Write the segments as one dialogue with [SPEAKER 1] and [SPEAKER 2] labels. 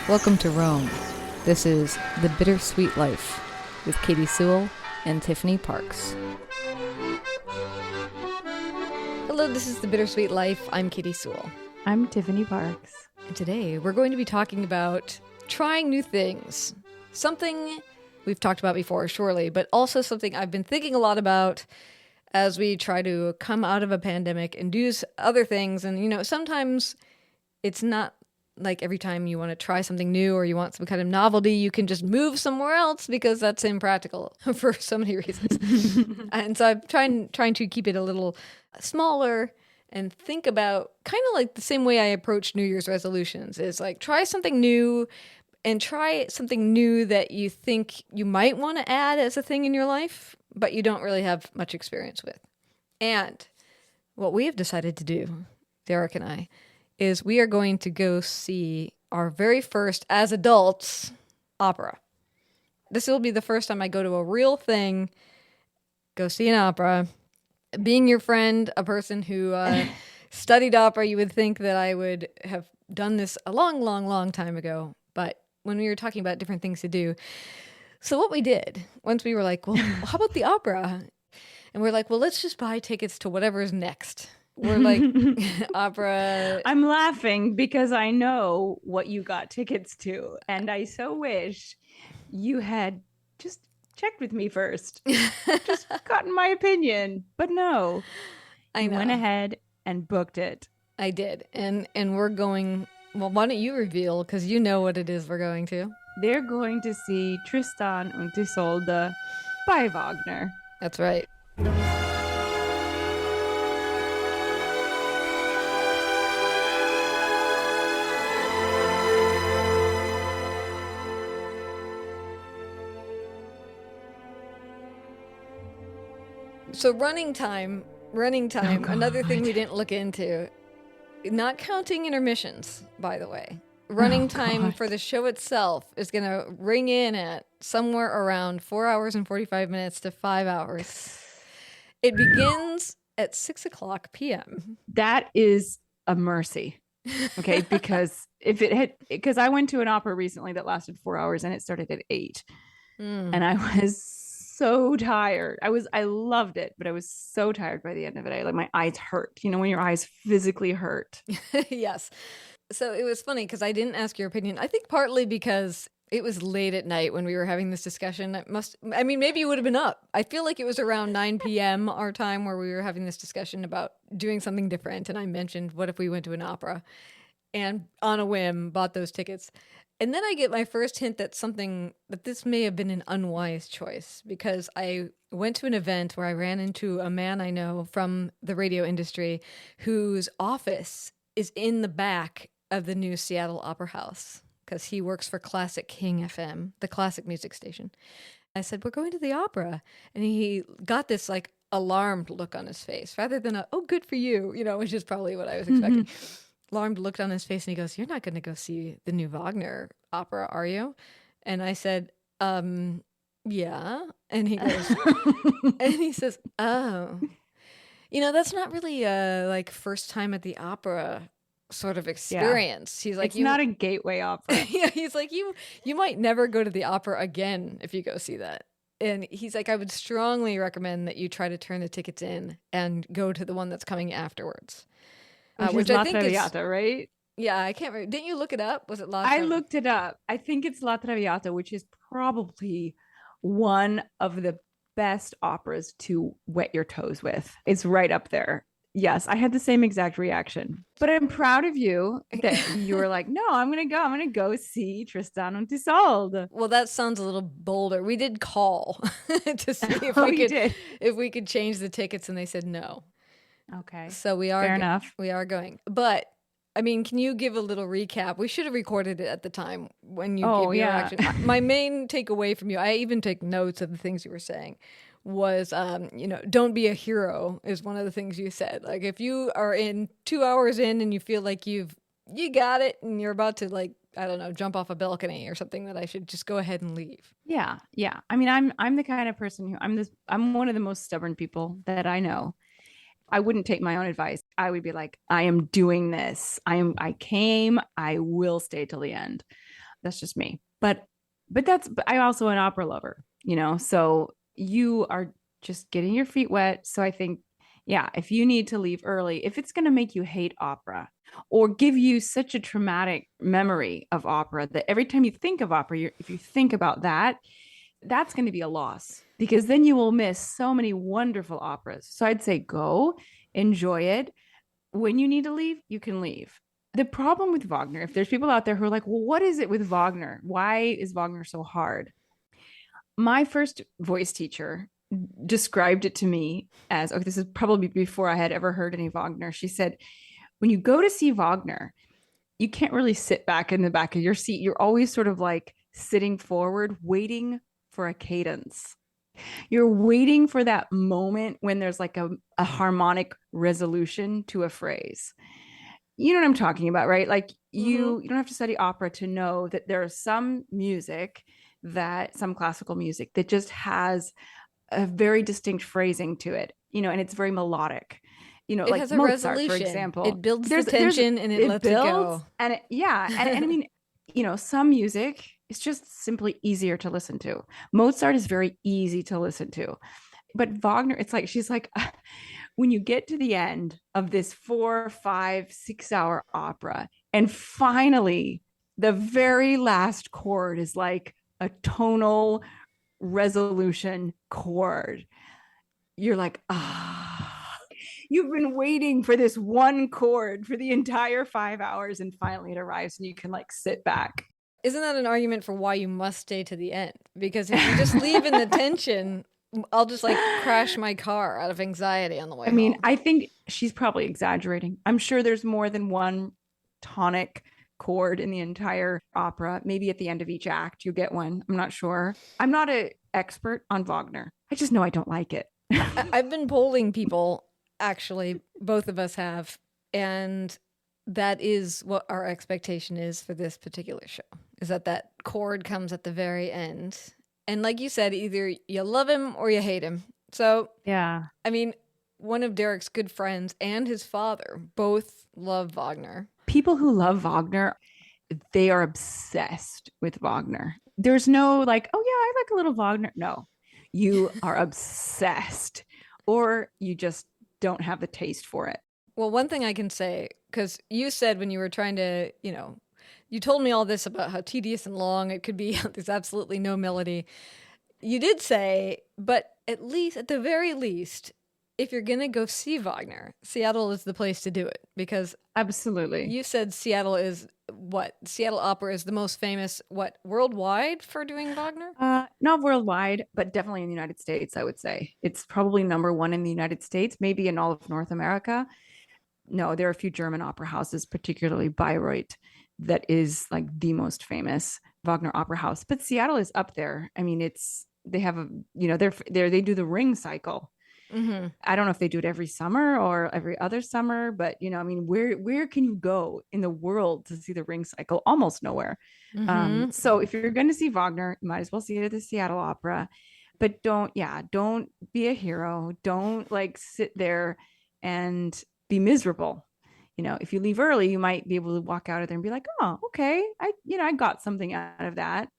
[SPEAKER 1] Welcome to Rome. This is The Bittersweet Life with Katy Sewell and Tiffany Parks. Hello, this is The Bittersweet Life. I'm Katy Sewell.
[SPEAKER 2] I'm Tiffany Parks.
[SPEAKER 1] And today we're going to be talking about trying new things. Something we've talked about before, surely, but also something I've been thinking a lot about as we try to come out of a pandemic and do other things. And, you know, sometimes it's not like every time you want to try something new or you want some kind of novelty, you can just move somewhere else because that's impractical for so many reasons. And so I'm trying to keep it a little smaller and think about kind of like the same way I approach New Year's resolutions is like try something new and try something new that you think you might want to add as a thing in your life, but you don't really have much experience with. And what we have decided to do, Derek and I, is we are going to go see our very first, as adults, opera. This will be the first time I go to a real thing, go see an opera. Being your friend, a person who studied opera, you would think that I would have done this a long, long, long time ago. But when we were talking about different things to do, so what we did, once we were like, well, how about the opera? And we're like, well, let's just buy tickets to whatever's next. We're like, opera.
[SPEAKER 2] I'm laughing because I know what you got tickets to, and I so wish you had just checked with me first, just gotten my opinion. But no,
[SPEAKER 1] I know.
[SPEAKER 2] Went ahead and booked it.
[SPEAKER 1] I did, and we're going. Well, why don't you reveal? Because you know what it is we're going to.
[SPEAKER 2] They're going to see Tristan und Isolde by Wagner.
[SPEAKER 1] That's right. So running time, another thing we didn't look into, not counting intermissions, by the way. Running time for the show itself is going to ring in at somewhere around 4 hours and 45 minutes to 5 hours. It begins at 6:00 p.m.
[SPEAKER 2] That is a mercy. Okay, because because I went to an opera recently that lasted 4 hours and it started at 8. And I was so tired. I loved it, but I was so tired by the end of it. My eyes hurt. You know, when your eyes physically hurt.
[SPEAKER 1] Yes. So it was funny because I didn't ask your opinion. I think partly because it was late at night when we were having this discussion. Maybe you would have been up. I feel like it was around 9 p.m. our time where we were having this discussion about doing something different. And I mentioned, what if we went to an opera? And on a whim, bought those tickets. And then I get my first hint that this may have been an unwise choice because I went to an event where I ran into a man I know from the radio industry whose office is in the back of the new Seattle Opera House because he works for Classic King FM, the classic music station. I said, we're going to the opera. And he got this like alarmed look on his face rather than oh, good for you, which is probably what I was expecting. Alarmed looked on his face and he goes, you're not going to go see the new Wagner opera, are you? And I said, yeah. And he goes, and he says, oh, that's not really a like first time at the opera sort of experience. Yeah. He's like,
[SPEAKER 2] it's not a gateway opera.
[SPEAKER 1] Yeah, he's like, you might never go to the opera again if you go see that. And he's like, I would strongly recommend that you try to turn the tickets in and go to the one that's coming afterwards.
[SPEAKER 2] Which I think is right?
[SPEAKER 1] Yeah, I can't remember. Didn't you look it up? Was it La
[SPEAKER 2] Traviata? I looked it up. I think it's La Traviata, which is probably one of the best operas to wet your toes with. It's right up there. Yes, I had the same exact reaction. But I'm proud of you that you were like, no, I'm going to go see Tristan und Isolde.
[SPEAKER 1] Well, that sounds a little bolder. We did call to see if we could change the tickets, and they said no.
[SPEAKER 2] Okay.
[SPEAKER 1] So we are
[SPEAKER 2] fair enough.
[SPEAKER 1] We are going. But can you give a little recap? We should have recorded it at the time when you gave your reaction. My main takeaway from you, I even take notes of the things you were saying, was don't be a hero is one of the things you said. Like if you are 2 hours in and you feel like you got it and you're about to like, I don't know, jump off a balcony or something, that I should just go ahead and leave.
[SPEAKER 2] Yeah. I'm the kind of person who I'm one of the most stubborn people that I know. I wouldn't take my own advice. I would be like, I am doing this. I will stay till the end. That's just me. But I'm also an opera lover, so you are just getting your feet wet. So I think, yeah, if you need to leave early, if it's going to make you hate opera or give you such a traumatic memory of opera that every time you think of opera, if you think about that, that's going to be a loss because then you will miss so many wonderful operas. So I'd say go, enjoy it. When you need to leave, you can leave. The problem with Wagner, if there's people out there who are like, well, what is it with Wagner? Why is Wagner so hard? My first voice teacher described it to me as, okay, this is probably before I had ever heard any Wagner. She said, when you go to see Wagner, you can't really sit back in the back of your seat. You're always sort of like sitting forward, waiting for a cadence. You're waiting for that moment when there's like a harmonic resolution to a phrase. You know what I'm talking about, right? Like you don't have to study opera to know that there is some music, that some classical music that just has a very distinct phrasing to it, and it's very melodic.
[SPEAKER 1] It
[SPEAKER 2] Like
[SPEAKER 1] has a
[SPEAKER 2] Mozart, for
[SPEAKER 1] resolution.
[SPEAKER 2] example.
[SPEAKER 1] It builds the tension and it
[SPEAKER 2] It
[SPEAKER 1] lets it
[SPEAKER 2] builds
[SPEAKER 1] go.
[SPEAKER 2] and and I mean, some music is just simply easier to listen to. Mozart is very easy to listen to. But Wagner, it's like she's like, when you get to the end of this 4, 5, 6 hour opera, and finally the very last chord is like a tonal resolution chord, you're like, you've been waiting for this one chord for the entire 5 hours, and finally it arrives and you can like sit back.
[SPEAKER 1] Isn't that an argument for why you must stay to the end? Because if you just leave in the tension, I'll just like crash my car out of anxiety on the way
[SPEAKER 2] I mean,
[SPEAKER 1] home.
[SPEAKER 2] I think she's probably exaggerating. I'm sure there's more than one tonic chord in the entire opera. Maybe at the end of each act, you get one. I'm not sure. I'm not an expert on Wagner. I just know I don't like it.
[SPEAKER 1] I've been polling people, actually, both of us have, and that is what our expectation is for this particular show, is that chord comes at the very end. And like you said, either you love him or you hate him. So,
[SPEAKER 2] Yeah.
[SPEAKER 1] I mean, one of Derek's good friends and his father both love Wagner.
[SPEAKER 2] People who love Wagner, they are obsessed with Wagner. There's no like, oh yeah, I like a little Wagner. No, you are obsessed, or you just don't have the taste for it.
[SPEAKER 1] Well, one thing I can say, because you said when you were trying to, you told me all this about how tedious and long it could be. There's absolutely no melody. You did say, but at the very least, if you're going to go see Wagner, Seattle is the place to do it, because
[SPEAKER 2] Absolutely.
[SPEAKER 1] you said Seattle Opera is the most famous, worldwide for doing Wagner?
[SPEAKER 2] Not worldwide, but definitely in the United States, I would say. It's probably number one in the United States, maybe in all of North America. No, there are a few German opera houses, particularly Bayreuth, that is like the most famous Wagner opera house. But Seattle is up there. I mean, they have they do the ring cycle.
[SPEAKER 1] Mm-hmm.
[SPEAKER 2] I don't know if they do it every summer or every other summer, but I mean, where can you go in the world to see the ring cycle? Almost nowhere.
[SPEAKER 1] Mm-hmm.
[SPEAKER 2] So if you're going to see Wagner, you might as well see it at the Seattle Opera. But don't be a hero. Don't like sit there and be miserable. If you leave early, you might be able to walk out of there and be like, oh, okay, I got something out of that.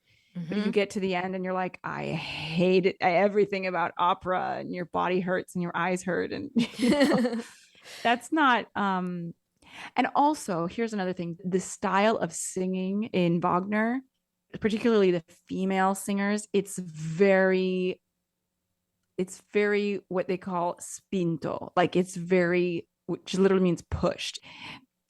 [SPEAKER 2] But if you get to the end and you're like, I hate it, everything about opera, and your body hurts and your eyes hurt, and that's not. And also, here's another thing: the style of singing in Wagner, particularly the female singers, it's very what they call spinto, like it's very, which literally means pushed.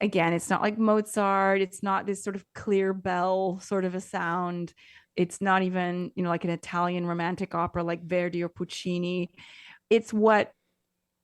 [SPEAKER 2] Again, it's not like Mozart. It's not this sort of clear bell sort of a sound. It's not even, like an Italian romantic opera like Verdi or Puccini. It's what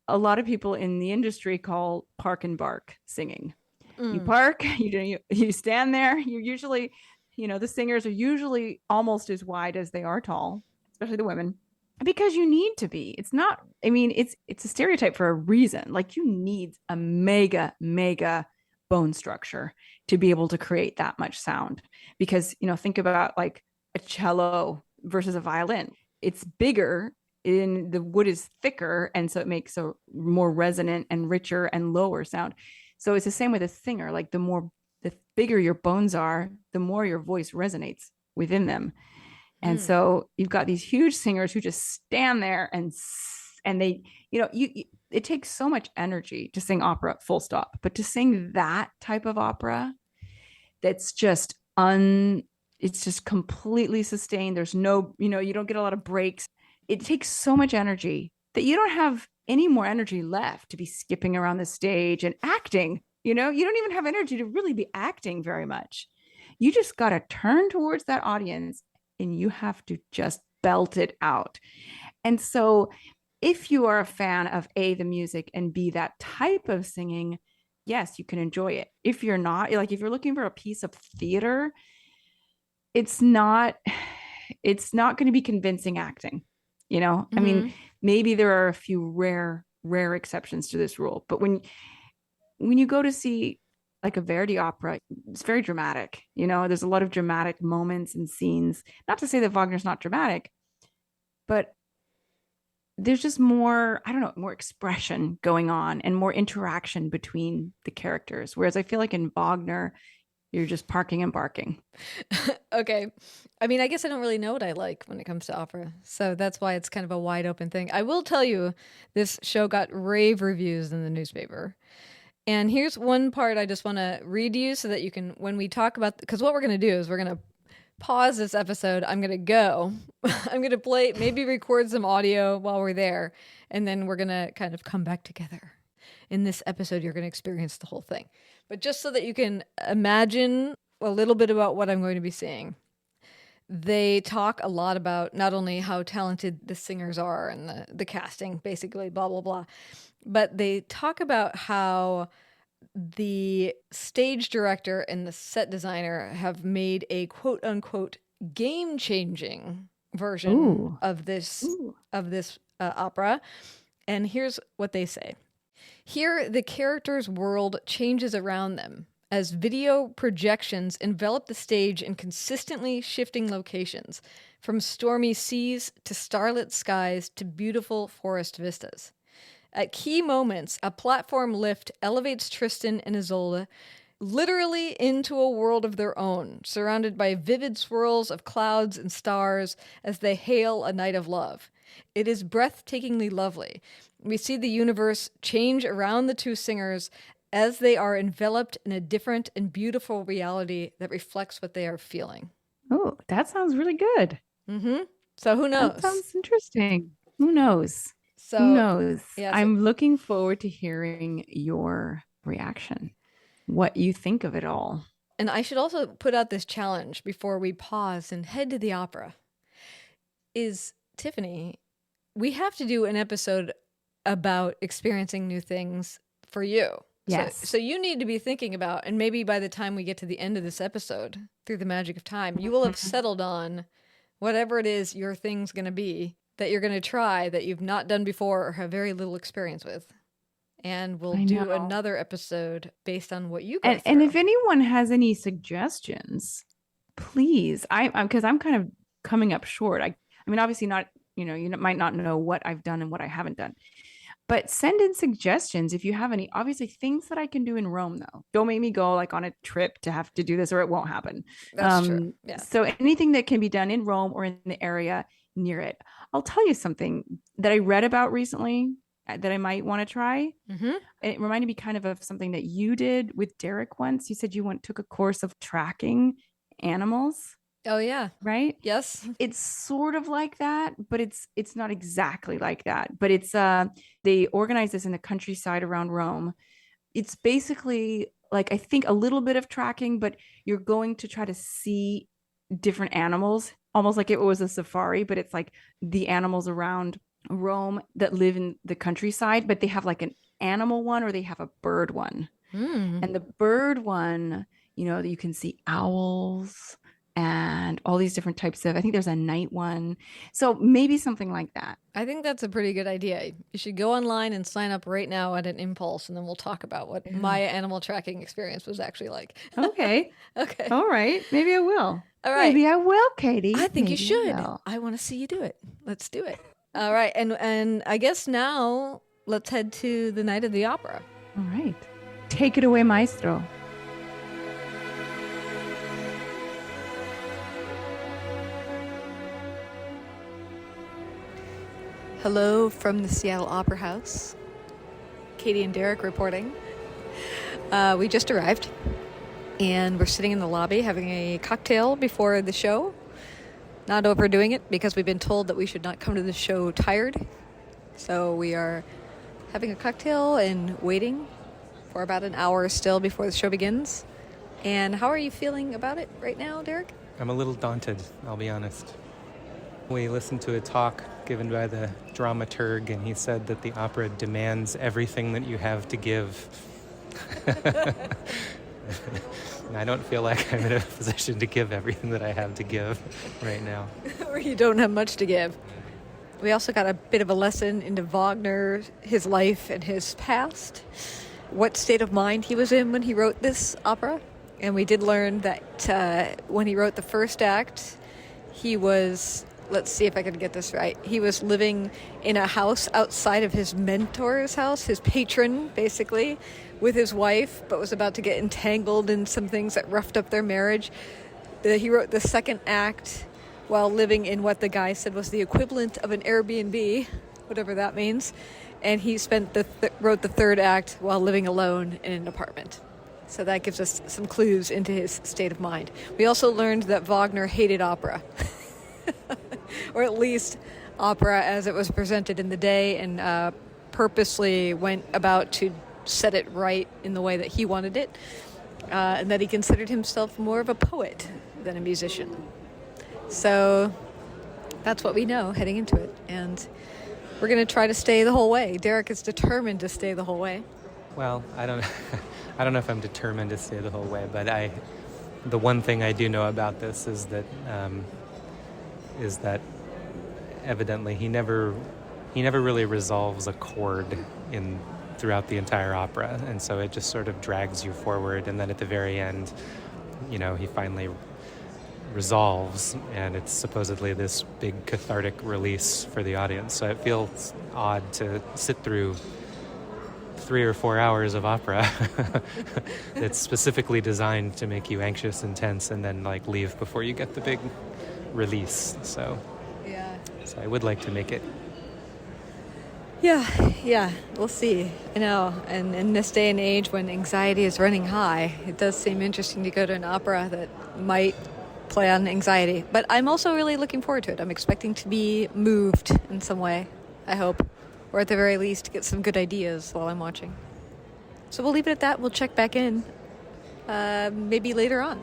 [SPEAKER 2] a lot of people in the industry call park and bark singing. You park, you stand there. You usually, the singers are usually almost as wide as they are tall, especially the women, because you need to be. It's not, I mean, it's a stereotype for a reason. Like you need a mega, mega bone structure to be able to create that much sound. Because, think about like a cello versus a violin. It's bigger, in the wood is thicker, and so it makes a more resonant and richer and lower sound. So it's the same with a singer. Like the more the bigger your bones are, the more your voice resonates within them. And
[SPEAKER 1] Mm.
[SPEAKER 2] so you've got these huge singers who just stand there and they, it takes so much energy to sing opera, full stop. But to sing that type of opera that's just it's just completely sustained. There's no, you don't get a lot of breaks. It takes so much energy that you don't have any more energy left to be skipping around the stage and acting. You don't even have energy to really be acting very much. You just got to turn towards that audience and you have to just belt it out. And so if you are a fan of A, the music, and B, that type of singing, yes, you can enjoy it. If you're not, like if you're looking for a piece of theater, it's not going to be convincing acting. I mean, maybe there are a few rare exceptions to this rule, but when you go to see like a Verdi opera, it's very dramatic. There's a lot of dramatic moments and scenes. Not to say that Wagner's not dramatic, but there's just more, I don't know, more expression going on and more interaction between the characters. Whereas I feel like in Wagner, you're just parking and barking.
[SPEAKER 1] Okay. I mean, I guess I don't really know what I like when it comes to opera. So that's why it's kind of a wide open thing. I will tell you, this show got rave reviews in the newspaper. And here's one part I just want to read you so that you can, when we talk about, because what we're going to do is we're going to pause this episode. I'm going to go. I'm going to play, maybe record some audio while we're there. And then we're going to kind of come back together. In this episode, you're going to experience the whole thing. But just so that you can imagine a little bit about what I'm going to be seeing, they talk a lot about not only how talented the singers are and the casting, basically, blah, blah, blah, but they talk about how the stage director and the set designer have made a quote unquote game-changing version of this opera. And here's what they say. Here, the character's world changes around them as video projections envelop the stage in consistently shifting locations, from stormy seas to starlit skies to beautiful forest vistas. At key moments, a platform lift elevates Tristan and Isolde literally into a world of their own, surrounded by vivid swirls of clouds and stars as they hail a night of love. It is breathtakingly lovely. We see the universe change around the two singers as they are enveloped in a different and beautiful reality that reflects what they are feeling.
[SPEAKER 2] Oh, that sounds really good.
[SPEAKER 1] Mm-hmm. So who knows?
[SPEAKER 2] That sounds interesting. Who knows?
[SPEAKER 1] So,
[SPEAKER 2] who knows?
[SPEAKER 1] Yeah,
[SPEAKER 2] I'm looking forward to hearing your reaction, what you think of it all.
[SPEAKER 1] And I should also put out this challenge before we pause and head to the opera. Is, Tiffany, we have to do an episode about experiencing new things for you.
[SPEAKER 2] Yes.
[SPEAKER 1] So you need to be thinking about, and maybe by the time we get to the end of this episode, through the magic of time, you will have settled on whatever it is your thing's going to be that you're going to try that you've not done before or have very little experience with. And we'll do another episode based on what you go through.
[SPEAKER 2] And if anyone has any suggestions, please, because I'm kind of coming up short. I mean, obviously not, you might not know what I've done and what I haven't done. But send in suggestions if you have any. Obviously, things that I can do in Rome, though. Don't make me go like on a trip to have to do this, or it won't happen.
[SPEAKER 1] That's true. Yeah.
[SPEAKER 2] So anything that can be done in Rome or in the area near it. I'll tell you something that I read about recently that I might want to try. Mm-hmm. And it reminded me kind of something that you did with Derek once. You said you took a course of tracking animals.
[SPEAKER 1] Oh, yeah.
[SPEAKER 2] Right?
[SPEAKER 1] Yes.
[SPEAKER 2] It's sort of like that, but it's not exactly like that. But it's they organize this in the countryside around Rome. It's basically like, I think, a little bit of tracking, but you're going to try to see different animals, almost like it was a safari, but it's like the animals around Rome that live in the countryside, but they have like an animal one or they have a bird one. And the bird one, you can see owls and all these different types of, I think there's a night one. So maybe something like that.
[SPEAKER 1] I think that's a pretty good idea. You should go online and sign up right now at an impulse, and then we'll talk about what my animal tracking experience was actually like.
[SPEAKER 2] Okay.
[SPEAKER 1] Okay.
[SPEAKER 2] All right. Maybe I will.
[SPEAKER 1] All right.
[SPEAKER 2] Maybe I will, Katy.
[SPEAKER 1] I think
[SPEAKER 2] Maybe
[SPEAKER 1] you should. I want to see you do it. Let's do it. All right. And I guess now let's head to the night of the opera.
[SPEAKER 2] All right. Take it away, maestro.
[SPEAKER 1] Hello from the Seattle Opera House. Katy and Derek reporting. We just arrived, and we're sitting in the lobby having a cocktail before the show. Not overdoing it, because we've been told that we should not come to the show tired. So we are having a cocktail and waiting for about an hour still before the show begins. And how are you feeling about it right now, Derek?
[SPEAKER 3] I'm a little daunted, I'll be honest. We listened to a talk given by the dramaturg, and he said that the opera demands everything that you have to give. And I don't feel like I'm in a position to give everything that I have to give right now.
[SPEAKER 1] Or you don't have much to give. We also got a bit of a lesson into Wagner, his life and his past, what state of mind he was in when he wrote this opera. And we did learn that when he wrote the first act, he was, let's see if I can get this right, he was living in a house outside of his mentor's house, his patron, basically, with his wife, but was about to get entangled in some things that roughed up their marriage. He wrote the second act while living in what the guy said was the equivalent of an Airbnb, whatever that means. And he wrote the third act while living alone in an apartment. So that gives us some clues into his state of mind. We also learned that Wagner hated opera. Or at least opera as it was presented in the day, and purposely went about to set it right in the way that he wanted it, and that he considered himself more of a poet than a musician. So that's what we know heading into it, and we're going to try to stay the whole way. Derek is determined to stay the whole way.
[SPEAKER 3] Well, I don't know if I'm determined to stay the whole way, but the one thing I do know about this is that evidently he never really resolves a chord throughout the entire opera, and so it just sort of drags you forward, and then at the very end, he finally resolves, and it's supposedly this big cathartic release for the audience. So it feels odd to sit through 3 or 4 hours of opera that's specifically designed to make you anxious and tense, and then leave before you get the big release. So I would like to make it.
[SPEAKER 1] Yeah, we'll see. I know, and in this day and age when anxiety is running high, it does seem interesting to go to an opera that might play on anxiety. But I'm also really looking forward to it. I'm expecting to be moved in some way, I hope. Or at the very least, get some good ideas while I'm watching. So we'll leave it at that. We'll check back in maybe later on.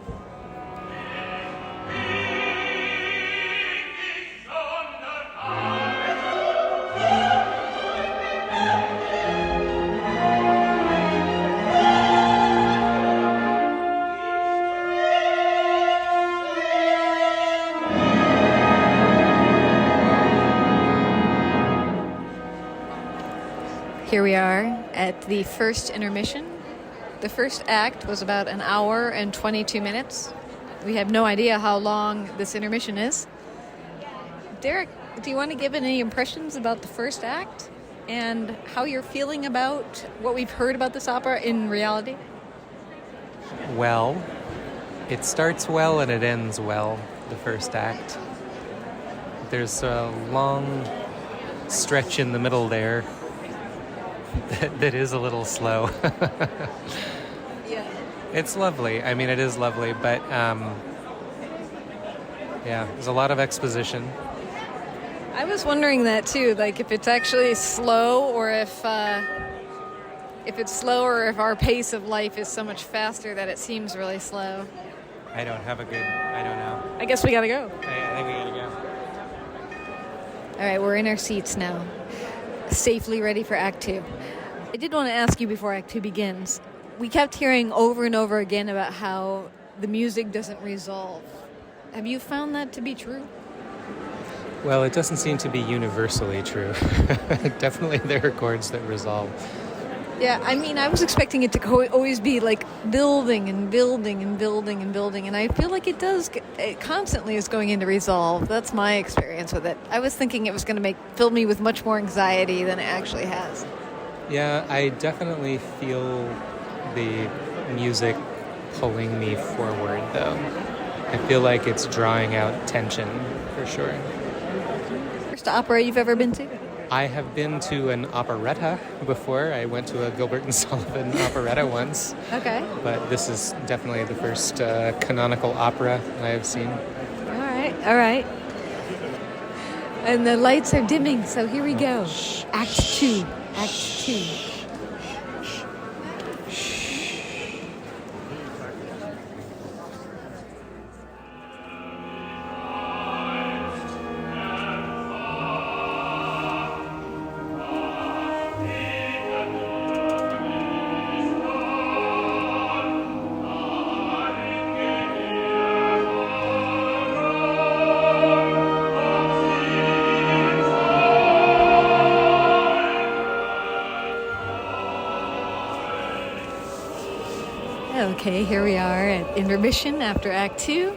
[SPEAKER 1] Here we are at the first intermission. The first act was about an hour and 22 minutes. We have no idea how long this intermission is. Derek, do you want to give any impressions about the first act and how you're feeling about what we've heard about this opera in reality?
[SPEAKER 3] Well, it starts well and it ends well, the first act. There's a long stretch in the middle there that is a little slow.
[SPEAKER 1] Yeah.
[SPEAKER 3] It's lovely. I mean, it is lovely, but there's a lot of exposition.
[SPEAKER 1] I was wondering that too, if it's actually slow, or if it's slow, or if our pace of life is so much faster that it seems really slow.
[SPEAKER 3] I don't know.
[SPEAKER 1] I guess we gotta go.
[SPEAKER 3] I think we gotta go.
[SPEAKER 1] All right, we're in our seats now, safely ready for Act 2. I did want to ask you before Act 2 begins. We kept hearing over and over again about how the music doesn't resolve. Have you found that to be true?
[SPEAKER 3] Well, it doesn't seem to be universally true. Definitely there are chords that resolve.
[SPEAKER 1] Yeah, I mean, I was expecting it to always be building and building and building and building, and I feel like it constantly is going into resolve. That's my experience with it. I was thinking it was going to fill me with much more anxiety than it actually has.
[SPEAKER 3] Yeah, I definitely feel the music pulling me forward, though. I feel like it's drawing out tension, for sure.
[SPEAKER 1] First opera you've ever been to?
[SPEAKER 3] I have been to an operetta before. I went to a Gilbert and Sullivan operetta once.
[SPEAKER 1] Okay.
[SPEAKER 3] But this is definitely the first canonical opera I have seen.
[SPEAKER 1] All right. And the lights are dimming, so here we go. Act 2. Okay, here we are at intermission after Act 2.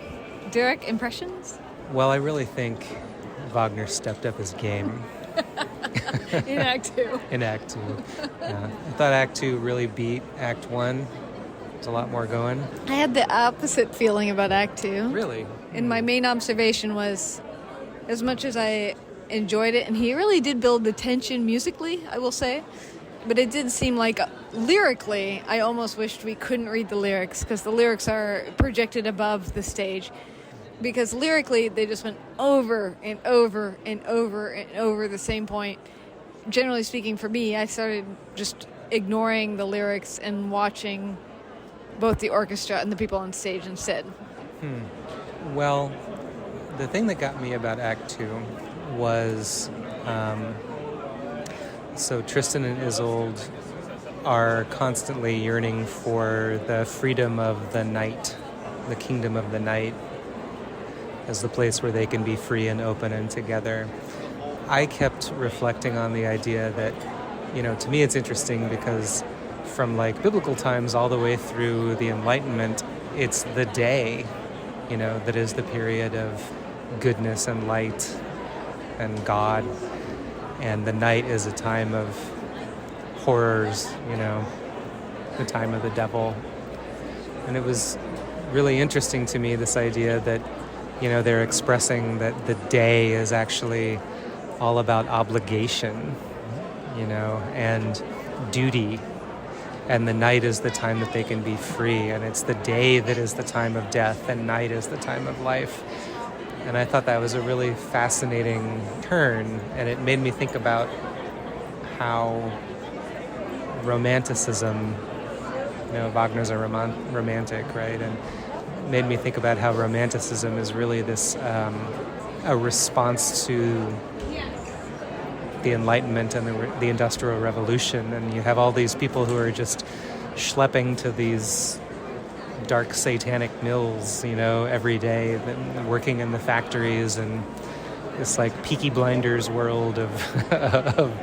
[SPEAKER 1] Derek, impressions?
[SPEAKER 3] Well, I really think Wagner stepped up his game.
[SPEAKER 1] In Act 2.
[SPEAKER 3] In Act 2. Yeah. I thought Act 2 really beat Act 1. There's a lot more going.
[SPEAKER 1] I had the opposite feeling about Act 2.
[SPEAKER 3] Really?
[SPEAKER 1] And my main observation was, as much as I enjoyed it, and he really did build the tension musically, I will say, but it did seem like lyrically, I almost wished we couldn't read the lyrics because the lyrics are projected above the stage. Because lyrically, they just went over and over and over and over the same point. Generally speaking, for me, I started just ignoring the lyrics and watching both the orchestra and the people on stage instead.
[SPEAKER 3] Well, the thing that got me about Act 2 was... So Tristan and Isolde are constantly yearning for the freedom of the night, the kingdom of the night, as the place where they can be free and open and together. I kept reflecting on the idea that, to me it's interesting because from like biblical times all the way through the Enlightenment, it's the day, that is the period of goodness and light and God. And the night is a time of horrors, the time of the devil. And it was really interesting to me, this idea that, they're expressing that the day is actually all about obligation, and duty. And the night is the time that they can be free. And it's the day that is the time of death, and night is the time of life. And I thought that was a really fascinating turn, and it made me think about how romanticism, Wagner's a romantic, right? And it made me think about how romanticism is really this, a response to the Enlightenment and the Industrial Revolution. And you have all these people who are just schlepping to these dark satanic mills, every day, working in the factories, and this like Peaky Blinders world of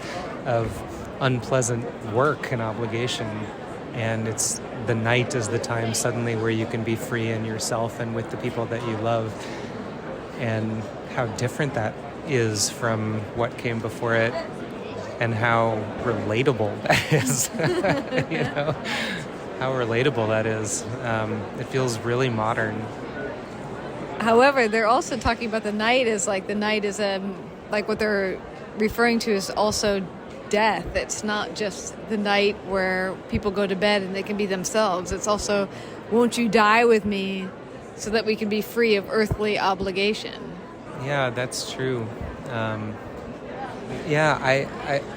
[SPEAKER 3] unpleasant work and obligation. And it's the night is the time suddenly where you can be free in yourself and with the people that you love. And how different that is from what came before it, and how relatable that is. How relatable that is. It feels really modern.
[SPEAKER 1] However, they're also talking about the night is like like what they're referring to is also death. It's not just the night where people go to bed and they can be themselves. It's also, won't you die with me so that we can be free of earthly obligation?
[SPEAKER 3] Yeah, that's true. I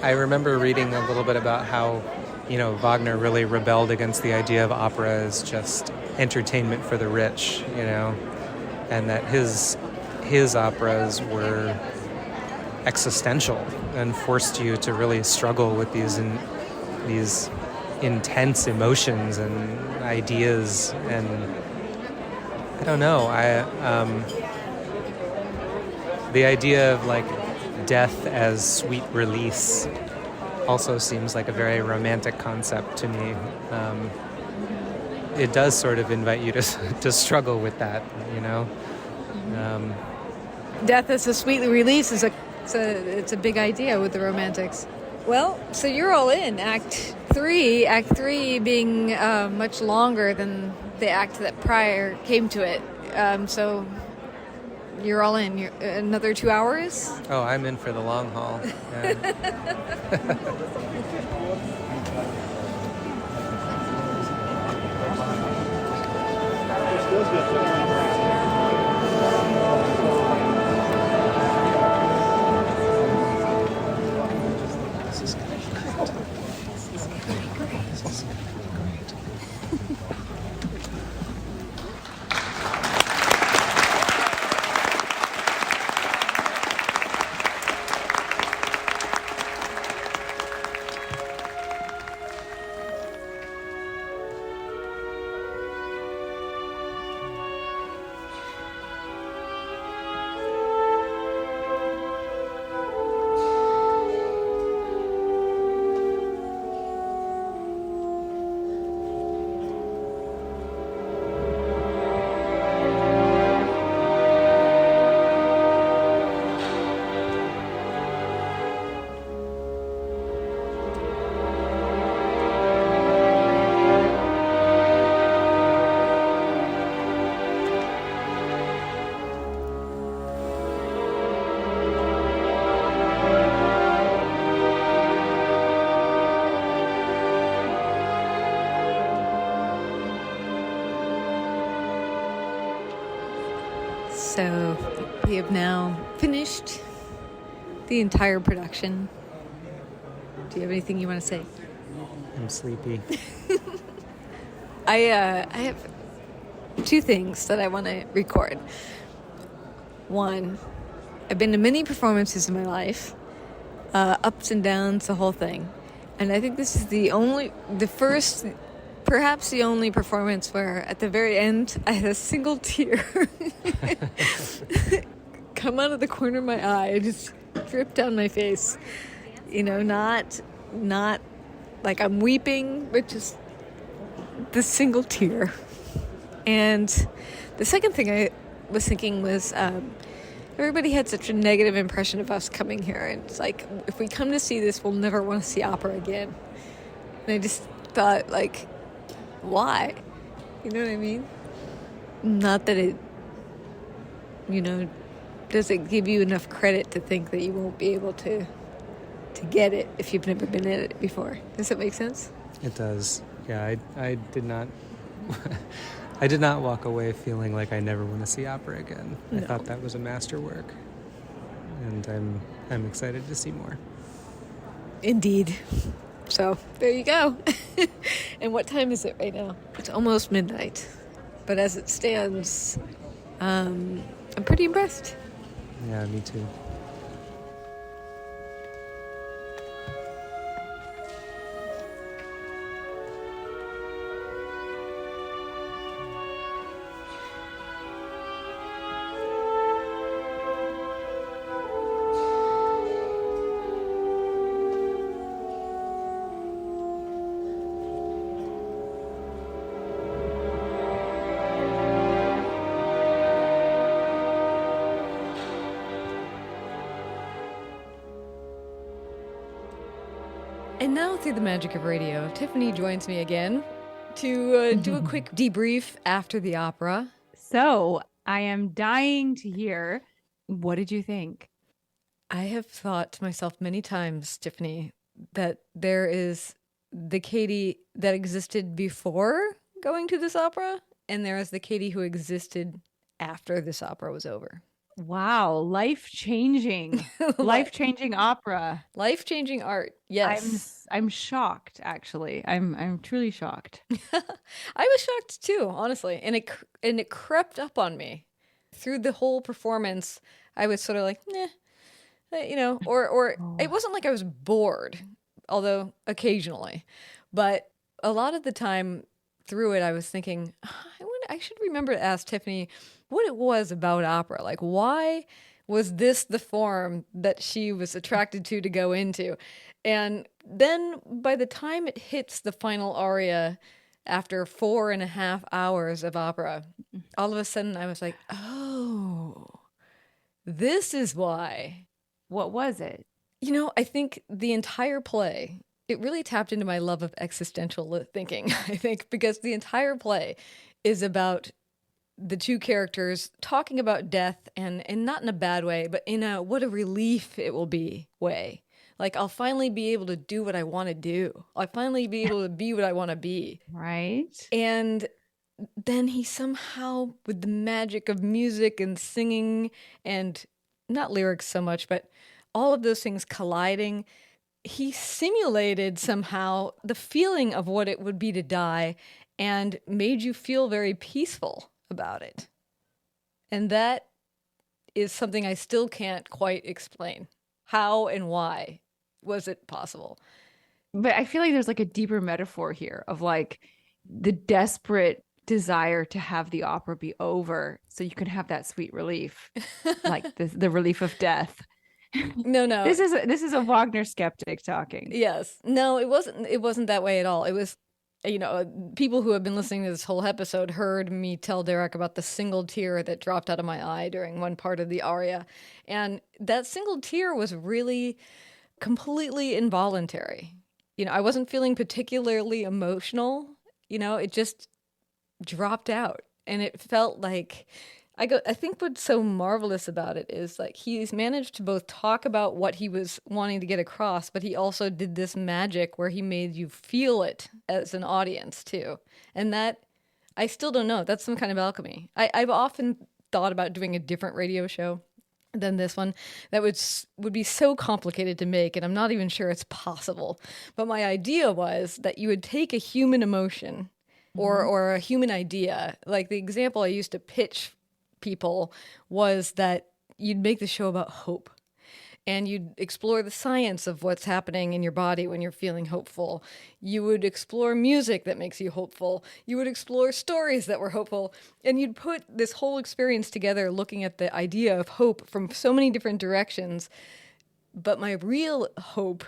[SPEAKER 3] remember reading a little bit about how Wagner really rebelled against the idea of opera as just entertainment for the rich, and that his operas were existential and forced you to really struggle with these intense emotions and ideas. And I don't know, the idea of like death as sweet release also seems like a very romantic concept to me. It does sort of invite you to struggle with that,
[SPEAKER 1] Death as a sweet release is it's a big idea with the Romantics. Well, so you're all in Act 3. Act 3 being much longer than the act that prior came to it. So You're all in. You're, another 2 hours?
[SPEAKER 3] Oh, I'm in for the long haul. Yeah.
[SPEAKER 1] So we have now finished the entire production. Do you have anything you want to say?
[SPEAKER 3] I'm sleepy.
[SPEAKER 1] I have two things that I want to record. One, I've been to many performances in my life, ups and downs, the whole thing. And I think this is perhaps the only performance where at the very end I had a single tear come out of the corner of my eye and just drip down my face. You know, not like I'm weeping, but just the single tear. And the second thing I was thinking was everybody had such a negative impression of us coming here. And it's like, if we come to see this, we'll never want to see opera again. And I just thought, like, why? You know what I mean? Not that it, doesn't give you enough credit to think that you won't be able to get it if you've never been in it before. Does that make sense?
[SPEAKER 3] It does. Yeah, I did not I did not walk away feeling like I never want to see opera again.
[SPEAKER 1] No.
[SPEAKER 3] I thought that was a masterwork. And I'm excited to see more.
[SPEAKER 1] Indeed. So, there you go. And what time is it right now? It's almost midnight. But as it stands, I'm pretty impressed.
[SPEAKER 3] Yeah, me too.
[SPEAKER 1] And now, through the magic of radio, Tiffany joins me again to do a quick debrief after the opera.
[SPEAKER 2] So I am dying to hear, what did you think?
[SPEAKER 1] I have thought to myself many times, Tiffany, that there is the Katy that existed before going to this opera, and there is the Katy who existed after this opera was over.
[SPEAKER 2] Wow, life-changing. Life-changing opera.
[SPEAKER 1] Life-changing art. Yes.
[SPEAKER 2] I'm shocked, actually. I'm truly shocked.
[SPEAKER 1] I was shocked too, honestly. And it crept up on me. Through the whole performance, I was sort of like, or it wasn't like I was bored, although occasionally. But a lot of the time through it, I was thinking, I should remember to ask Tiffany what it was about opera. Like, why was this the form that she was attracted to go into? And then by the time it hits the final aria after 4.5 hours of opera, all of a sudden I was like, oh, this is why.
[SPEAKER 2] What was it?
[SPEAKER 1] I think the entire play, it really tapped into my love of existential thinking, I think, because the entire play is about the two characters talking about death and not in a bad way, but in a what a relief it will be way. Like, I'll finally be able to do what I want to do. I'll finally be able to be what I want to be.
[SPEAKER 2] Right.
[SPEAKER 1] And then he somehow, with the magic of music and singing and not lyrics so much, but all of those things colliding, he simulated somehow the feeling of what it would be to die and made you feel very peaceful about it. And that is something I still can't quite explain. How and why was it possible?
[SPEAKER 2] But I feel like there's like a deeper metaphor here of like the desperate desire to have the opera be over so you can have that sweet relief, like the relief of death.
[SPEAKER 1] No.
[SPEAKER 2] This is a Wagner skeptic talking.
[SPEAKER 1] Yes. No, it wasn't that way at all. It was, people who have been listening to this whole episode heard me tell Derek about the single tear that dropped out of my eye during one part of the aria. And that single tear was really completely involuntary. I wasn't feeling particularly emotional. It just dropped out. And it felt like, I think what's so marvelous about it is like he's managed to both talk about what he was wanting to get across, but he also did this magic where he made you feel it as an audience too. And that, I still don't know. That's some kind of alchemy. I've often thought about doing a different radio show than this one that would be so complicated to make, and I'm not even sure it's possible. But my idea was that you would take a human emotion or a human idea. Like the example I used to pitch people was that you'd make the show about hope, and you'd explore the science of what's happening in your body when you're feeling hopeful. You would explore music that makes you hopeful. You would explore stories that were hopeful. And you'd put this whole experience together looking at the idea of hope from so many different directions. But my real hope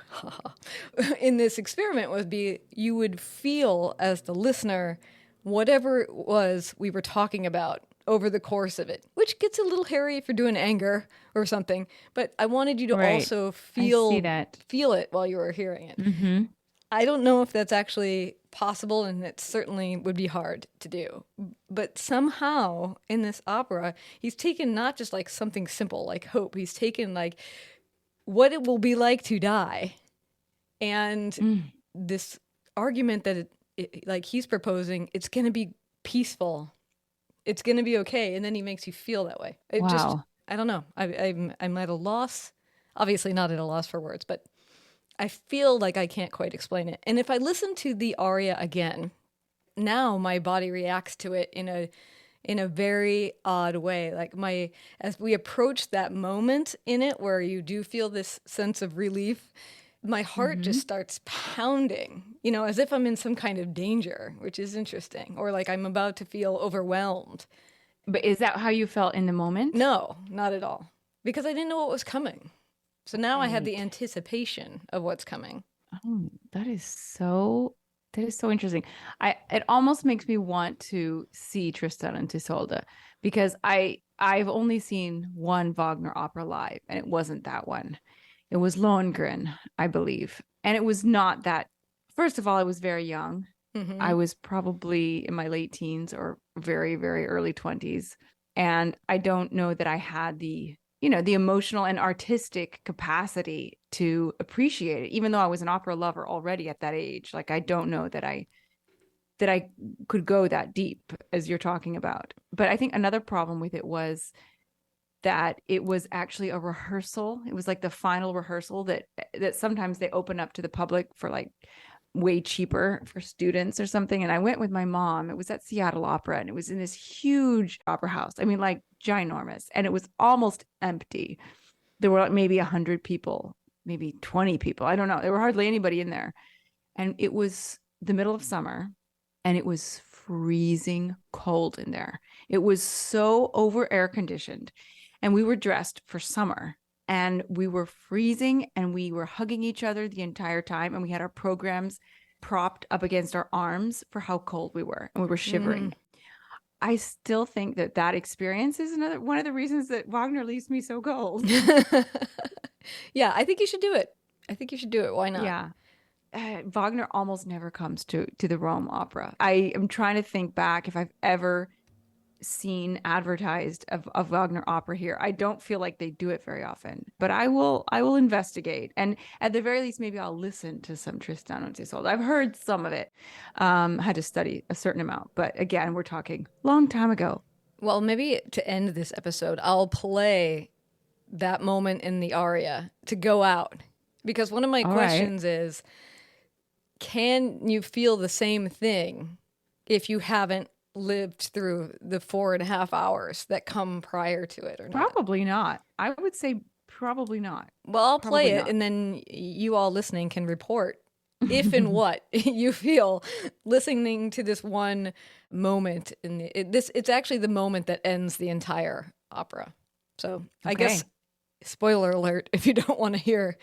[SPEAKER 1] in this experiment would be you would feel as the listener whatever it was we were talking about over the course of it, which gets a little hairy if you're doing anger or something. But I wanted you to also feel it while you were hearing it.
[SPEAKER 2] Mm-hmm.
[SPEAKER 1] I don't know if that's actually possible, and it certainly would be hard to do. But somehow in this opera, he's taken not just like something simple like hope, he's taken like what it will be like to die. And this argument that like he's proposing, it's going to be peaceful. It's going to be okay. And then he makes you feel that way. It just, I don't know. I'm at a loss, obviously not at a loss for words, but I feel like I can't quite explain it. And if I listen to the aria again, now my body reacts to it in a very odd way. Like as we approach that moment in it where you do feel this sense of relief, my heart just starts pounding, as if I'm in some kind of danger, which is interesting, or like I'm about to feel overwhelmed.
[SPEAKER 2] But is that how you felt in the moment?
[SPEAKER 1] No, not at all, because I didn't know what was coming. So now I have the anticipation of what's coming.
[SPEAKER 2] Oh, that is so interesting. It almost makes me want to see Tristan and Isolde, because I've only seen one Wagner opera live, and it wasn't that one. It was Lohengrin, I believe. And it was not that. First of all, I was very young. Mm-hmm. I was probably in my late teens or very, very early 20s. And I don't know that I had the emotional and artistic capacity to appreciate it, even though I was an opera lover already at that age. Like, I don't know that I could go that deep as you're talking about. But I think another problem with it was that it was actually a rehearsal. It was like the final rehearsal that sometimes they open up to the public for like way cheaper for students or something. And I went with my mom. It was at Seattle Opera, and it was in this huge opera house. I mean, like ginormous. And it was almost empty. There were like maybe 100 people, maybe 20 people. I don't know. There were hardly anybody in there. And it was the middle of summer, and it was freezing cold in there. It was so over air conditioned. And we were dressed for summer, and we were freezing, and we were hugging each other the entire time. And we had our programs propped up against our arms for how cold we were, and we were shivering. I still think that experience is one of the reasons that Wagner leaves me so cold.
[SPEAKER 1] Yeah, I think you should do it. Why not?
[SPEAKER 2] Yeah. Wagner almost never comes to the Rome opera. I am trying to think back if I've ever seen advertised of Wagner opera here. I don't feel like they do it very often, but I will investigate. And at the very least, maybe I'll listen to some Tristan and Isolde. I've heard some of it, had to study a certain amount, but again, we're talking long time ago.
[SPEAKER 1] Well, maybe to end this episode, I'll play that moment in the aria to go out. Because one of my questions is, can you feel the same thing if you haven't lived through the 4.5 hours that come prior to it or not?
[SPEAKER 2] Probably not. I would say probably not.
[SPEAKER 1] Well, I'll
[SPEAKER 2] Probably
[SPEAKER 1] play it
[SPEAKER 2] not.
[SPEAKER 1] and then you all listening can report if and what you feel listening to this one moment. It's actually the moment that ends the entire opera. So I guess, spoiler alert, if you don't want to hear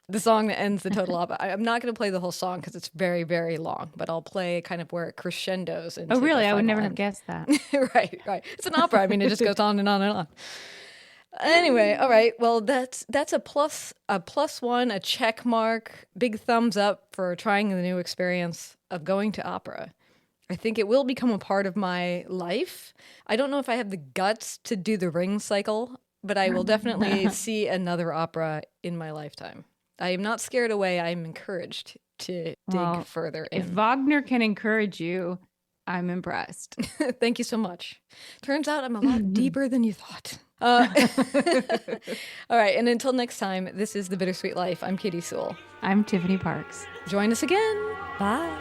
[SPEAKER 1] the song that ends the total opera. I'm not going to play the whole song because it's very, very long, but I'll play kind of where it crescendos.
[SPEAKER 2] Oh, really? I would never have guessed that.
[SPEAKER 1] Right. It's an opera. I mean, it just goes on and on and on. Anyway, all right. Well, that's a plus one, a check mark, big thumbs up for trying the new experience of going to opera. I think it will become a part of my life. I don't know if I have the guts to do the ring cycle, but I will definitely see another opera in my lifetime. I am not scared away. I am encouraged to dig further in.
[SPEAKER 2] If Wagner can encourage you, I'm impressed.
[SPEAKER 1] Thank you so much. Turns out I'm a lot deeper than you thought. All right. And until next time, this is The Bittersweet Life. I'm Katy Sewell.
[SPEAKER 2] I'm Tiffany Parks.
[SPEAKER 1] Join us again. Bye.